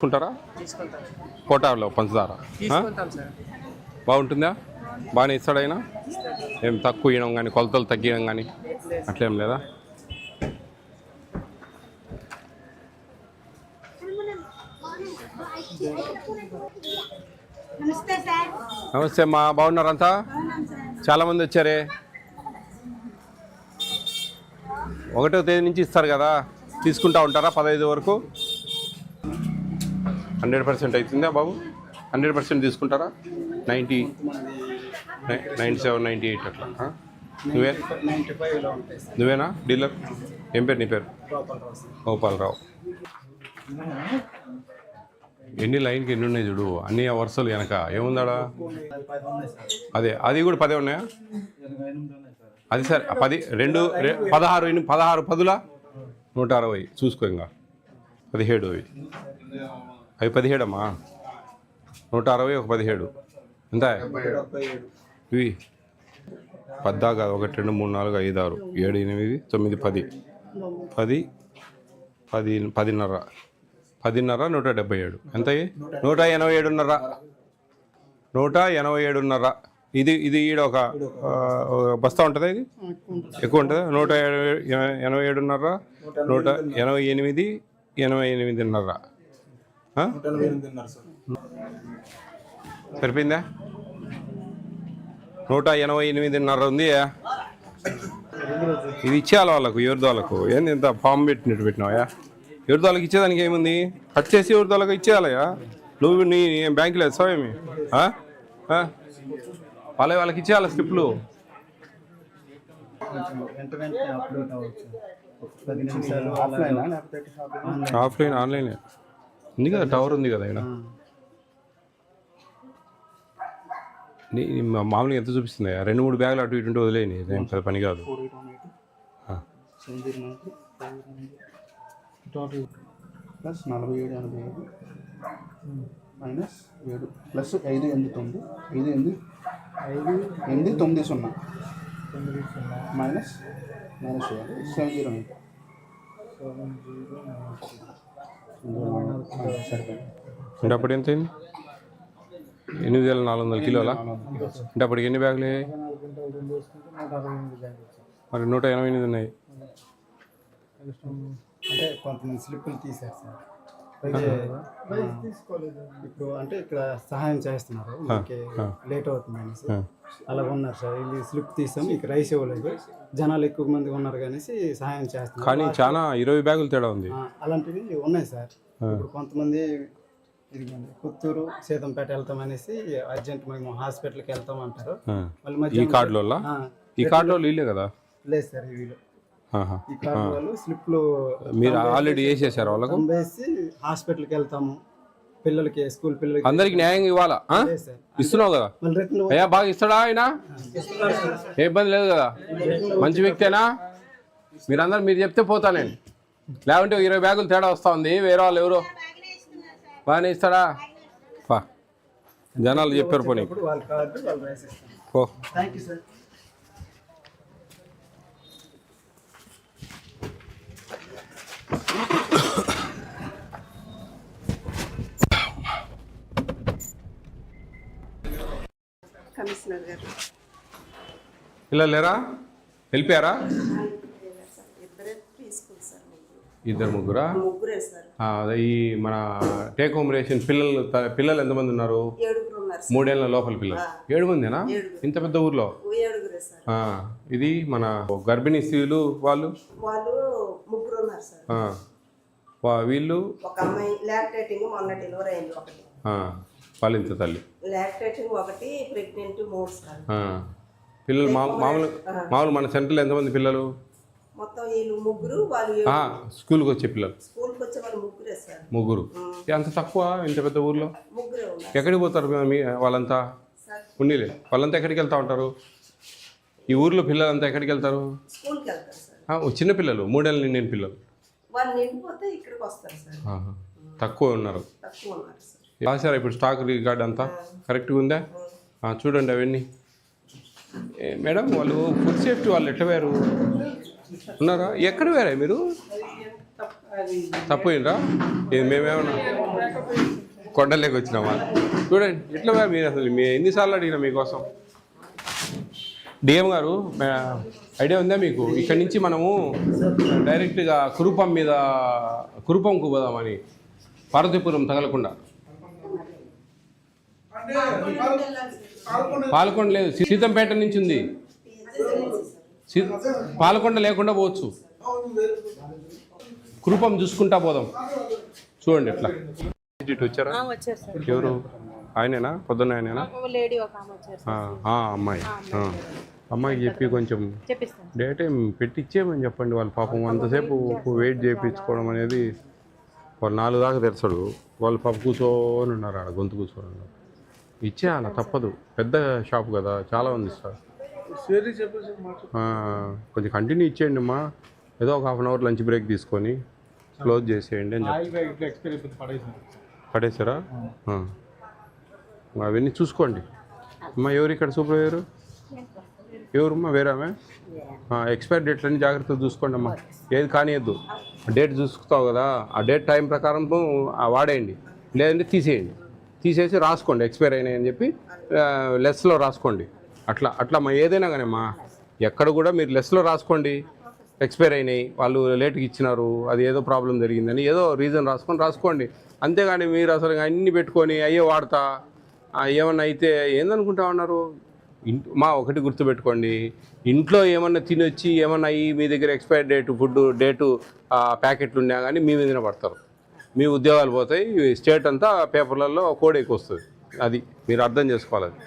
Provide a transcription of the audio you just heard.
తీసుకుంటారా? కోటాలో పంచదార బాగుంటుందా? బాగానే ఇస్తాడైనా? ఏం తక్కువ ఇవ్వడం కానీ కొలతలు తగ్గియడం కానీ అట్లేం లేదా? నమస్తే అమ్మా, బాగున్నారంతా? చాలామంది వచ్చారే. 1వ తేదీ నుంచి ఇస్తారు కదా, తీసుకుంటా ఉంటారా 15 వరకు? 100% అవుతుందా బాబు? 100% తీసుకుంటారా? 90, 97, 98 అట్లా. నువ్వేనా డీలర్? ఏం పేరు నీ పేరు? గోపాలరావు. ఎన్ని లైన్కి ఎన్ని ఉన్నాయి చూడు, అన్ని వరుసలు వెనక ఏముందాడా? అదే అది కూడా 10 ఉన్నాయా? అది సరే 10, 2, 16, 16 10లా 160 చూసుకో. ఇంకా 17 అవి 17 అమ్మా. 160 ఒక 17 ఎంత? ఇవి 10 కాదు, 1 2 3 4 5 6 7 8 9 10 10 10 10.5 177 ఎంత? 187.5. 187.5. ఇది ఈడ ఒక బస్తా ఉంటుందా? ఇది ఎక్కువ ఉంటుందా? 187.5, 188, 88.5. సరిపోయిందా? 188.5 ఉంది. ఇది ఇచ్చేయాలి వాళ్ళకు, ఎవరిదో వాళ్ళకు. ఏంది ఇంత ఫామ్ పెట్టినావా? ఎవరిదో వాళ్ళకి ఇచ్చేదానికి ఏముంది? కట్ చేసి ఎవరిదో వాళ్ళకి ఇచ్చేయాలయ్యా. నువ్వు నీ బ్యాంకులో వేస్తావేమి? వాళ్ళకి ఇచ్చేయాలి స్లిప్లు. ఆఫ్లైన్ ఆన్లైన్ ఉంది కదా, టవర్ ఉంది కదా ఇక్కడ. మామూలుగా ఎంత చూపిస్తుంది? 2-3 బ్యాగులు అటు ఇటు వదిలేని ఏం పెద్ద పని కాదు. ప్లస్ 47.85 మైనస్ 7 ప్లస్ 5 8 9 5 8 9 0 మైనస్ 708 అంటే అప్పుడు ఎంత అయింది? 8,400 కిలోలా? అంటే అప్పటికి ఎన్ని బ్యాగులు? మరి 188 ఉన్నాయి. అంటే కొంతమంది స్లిప్పులు తీశారు సార్. ఇప్పుడు అంటే ఇక్కడ సహాయం చేస్తున్నారు, లేట్ అవుతుంది అనేసి అలా ఉన్నారు సార్. వీళ్ళు స్లిప్ తీసాం, ఇక రైస్ ఇవ్వలేదు, జనాలు ఎక్కువ మంది ఉన్నారు అనేసి సహాయం చేస్తున్నారు. కానీ చాలా 20 బ్యాగులు తేడా ఉంది. అలాంటివి ఉన్నాయి సార్. ఇప్పుడు కొంతమంది పుత్తూరు సీతంపేట వెళ్తాం అనేసి అర్జెంట్ మేము హాస్పిటల్కి వెళ్తాం అంటారు. ఈ కార్డులో ఇల్లే కదా? లేదు సార్, వీళ్ళు ఈ కార్డు వాళ్ళు స్లిప్లు మీరు ఆల్రెడీ వేసేసారు వాళ్ళకు? వేసి హాస్పిటల్కి వెళ్తాము, పిల్లలకి స్కూల్ పిల్లలకి అందరికి న్యాయంగా ఇవ్వాలా? ఇస్తున్నావు కదా అయ్యా, బాగా ఇస్తాడా ఆయన? ఏ ఇబ్బంది లేదు కదా? మంచి వ్యక్తేనా? మీరందరూ మీరు చెప్తే పోతా నేను, లేకుంటే 20 బ్యాగులు తేడా వస్తూ ఉంది. వేరే వాళ్ళు ఎవరు బాగానే ఇస్తాడా? జనాలు చెప్పారు పోనీ పో. ఇలా లేరా? వెళ్ళిపోయారా? 2 ముగ్గురా? అదే ఈ మన టేక్ హోమ్ రేషన్ పిల్లలు ఎంతమంది ఉన్నారు? 3 ఏళ్ళ లోపల పిల్లలు 7 మందేనా? ఇంత పెద్ద ఊర్లో? ఇది మన గర్భిణీ స్త్రీలు వాళ్ళు వీళ్ళు పాలింత తల్లి పిల్లలు మామూలు మన సెంటర్లో ఎంతమంది పిల్లలు? స్కూల్కి వచ్చే పిల్లలు ముగ్గురు. అంత తక్కువ ఇంత పెద్ద ఊర్లో? ఎక్కడికి పోతారు వాళ్ళంతా? ఉన్నీలే, వాళ్ళంతా ఎక్కడికి వెళ్తా ఉంటారు? ఈ ఊర్లో పిల్లలంతా ఎక్కడికి వెళ్తారు? చిన్న పిల్లలు, 3 ఏళ్ళ నిండిన పిల్లలు తక్కువ ఉన్నారు. రాశారా ఇప్పుడు స్టాక్ రికార్డ్ అంతా కరెక్ట్గా ఉందా? చూడండి అవన్నీ. మేడం వాళ్ళు ఫుడ్ సేఫ్టీ వాళ్ళు ఎట్లా వేరు ఉన్నారా? ఎక్కడ వేరే మీరు? తప్పు ఏంట్రా? మేమేమన్నా కొండలేకి వచ్చినామా చూడండి ఎట్లా మీరు అసలు మీ ఎన్నిసార్లు అడిగినా మీకోసం. డిఎం గారు ఐడియా ఉందా మీకు? ఇక్కడి నుంచి మనము డైరెక్ట్గా కురుపంకు పోదామని, పార్వతీపురం తగలకుండా. పాలకొండ లేదు, సీతంపేట నుంచి ఉంది. పాలకొండ లేకుండా పోవచ్చు, కురుపం చూసుకుంటా పోదాం. చూడండి ఎట్లా ఇటు వచ్చారా? ఎవరు ఆయనేనా? పొద్దున్న ఆయనేనా? అమ్మాయి. అమ్మాయికి చెప్పి కొంచెం డేట్ ఏం పెట్టిచ్చేయమని చెప్పండి. వాళ్ళు పాపం అంతసేపు వెయిట్ చేయించుకోవడం అనేది, వాళ్ళు 4 దాకా తెరచడు, వాళ్ళు పాప కూర్చొని ఉన్నారు ఆడ, గొంతు కూర్చొని ఉన్నారు. ఇచ్చేయాల తప్పదు, పెద్ద షాప్ కదా, చాలా ఉంది సార్. కొంచెం కంటిన్యూ ఇచ్చేయండి అమ్మా, ఏదో ఒక 1/2 అవర్ లంచ్ బ్రేక్ తీసుకొని క్లోజ్ చేసేయండి అని చెప్పి. పడేసారా? అవన్నీ చూసుకోండి అమ్మా. ఎవరు ఇక్కడ సూపర్వైజరు? ఎవరమ్మా? వేరేమే. ఎక్స్పైర్ డేట్లన్నీ జాగ్రత్తగా చూసుకోండి అమ్మా, ఏది కానియద్దు. డేట్ చూసుకుతావు కదా, ఆ డేట్ టైం ప్రకారం వాడేయండి, లేదంటే తీసేసి రాసుకోండి ఎక్స్పైర్ అయినాయి అని చెప్పి లెస్లో రాసుకోండి. అట్లా మా ఏదైనా కానీ అమ్మా, ఎక్కడ కూడా మీరు లెస్లో రాసుకోండి. ఎక్స్పైర్ అయినాయి, వాళ్ళు లేట్గా ఇచ్చినారు, అది ఏదో ప్రాబ్లం జరిగిందని ఏదో రీజన్ రాసుకోండి. అంతేగాని మీరు అసలు అన్నీ పెట్టుకొని అయ్యే వాడతా ఏమన్నా అయితే ఏందనుకుంటా ఉన్నారు. ఒకటి గుర్తుపెట్టుకోండి, ఇంట్లో ఏమన్నా తినొచ్చి ఏమన్నా అయ్యి మీ దగ్గర ఎక్స్పైర్ డేటు ప్యాకెట్లు ఉన్నా కానీ మీ మీదనే పడతారు, మీ ఉద్యోగాలు పోతాయి, స్టేట్ అంతా పేపర్లలో కోడ్ ఎక్కువ వస్తుంది. అది మీరు అర్థం చేసుకోవాలి. అది